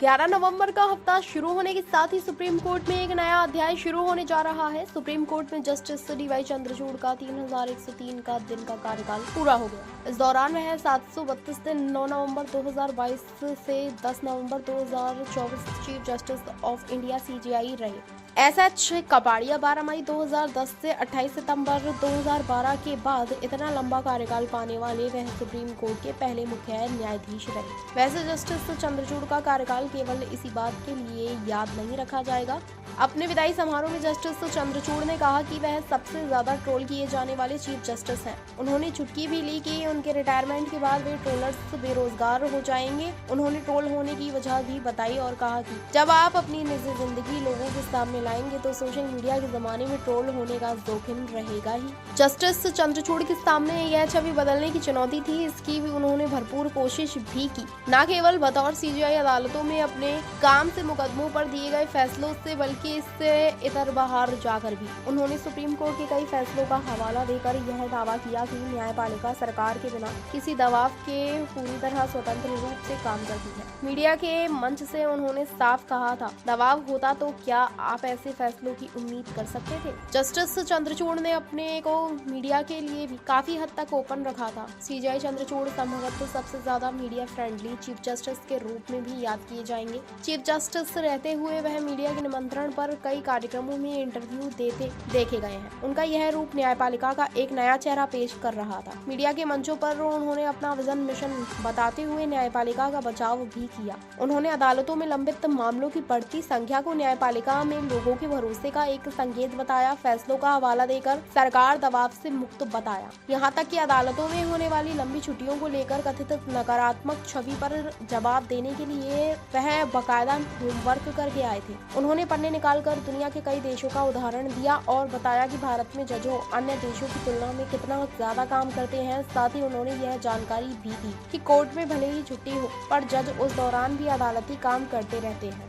11 नवंबर का हफ्ता शुरू होने के साथ ही सुप्रीम कोर्ट में एक नया अध्याय शुरू होने जा रहा है। सुप्रीम कोर्ट में जस्टिस डीवाई चंद्रचूड़ का 3103 का दिन का कार्यकाल पूरा हो गया। इस दौरान वह 732 दिन 9 नवंबर 2022 से 10 नवंबर 2024 chief justice of India CJI रहे। एसएच कपाड़िया 12 मई 2010 से 28 सितंबर 2012 के बाद इतना लंबा कार्यकाल पाने वाले वह सुप्रीम कोर्ट के पहले मुख्य न्यायाधीश रहे। वैसे जस्टिस चंद्रचूड़ का कार्यकाल केवल इसी बात के लिए याद नहीं रखा जाएगा। अपने विदाई समारोह में जस्टिस चंद्रचूड़ ने कहा कि वह सबसे ज्यादा ट्रोल किए जाने वाले चीफ जस्टिस हैं। उन्होंने चुटकी भी ली कि उनके रिटायरमेंट के बाद वे ट्रोलर्स बेरोजगार हो जाएंगे। उन्होंने ट्रोल होने की वजह भी बताई और कहा कि जब आप अपनी निजी जिंदगी लोगों के सामने लाएंगे तो सोशल मीडिया के जमाने में ट्रोल होने का जोखिम रहेगा ही। जस्टिस चंद्रचूड़ के सामने यह छवि बदलने की चुनौती थी, इसकी भी उन्होंने भरपूर कोशिश भी की। न केवल बतौर सीजेआई अदालतों में अपने काम से मुकदमों पर दिए गए फैसलों से, बल्कि इससे इतर बाहर जाकर भी उन्होंने सुप्रीम कोर्ट के कई फैसलों का हवाला देकर यह दावा किया कि न्यायपालिका सरकार के बिना किसी दबाव के पूरी तरह स्वतंत्र रूप से काम करती है। मीडिया के मंच से उन्होंने साफ कहा था, दबाव होता तो क्या आप ऐसे फैसलों की उम्मीद कर सकते थे। जस्टिस चंद्रचूड़ ने अपने को मीडिया के लिए भी काफी हद तक ओपन रखा था। सीजेआई चंद्रचूड़ संभवतः सबसे ज्यादा मीडिया फ्रेंडली चीफ जस्टिस के रूप में भी याद किए जाएंगे। चीफ जस्टिस रहते हुए वह मीडिया के निमंत्रण पर कई कार्यक्रमों में इंटरव्यू देते देखे गए हैं। उनका यह रूप न्यायपालिका का एक नया चेहरा पेश कर रहा था। मीडिया के मंचों पर उन्होंने अपना विजन मिशन बताते हुए न्यायपालिका का बचाव भी किया। उन्होंने अदालतों में लंबित मामलों की बढ़ती संख्या को न्यायपालिका में लोगों के भरोसे का एक संकेत बताया। फैसलों का हवाला देकर सरकार दबाव से मुक्त बताया। यहाँ तक कि अदालतों में होने वाली लंबी छुट्टियों को लेकर कथित नकारात्मक छवि पर जवाब देने के लिए वह बाकायदा होमवर्क करके आए थे। उन्होंने पन्ने निकालकर दुनिया के कई देशों का उदाहरण दिया और बताया कि भारत में जजों अन्य देशों की तुलना में कितना ज्यादा काम करते हैं। साथ ही उन्होंने यह जानकारी भी दी कि कोर्ट में भले ही छुट्टी हो, पर जज उस दौरान भी अदालती काम करते रहते हैं।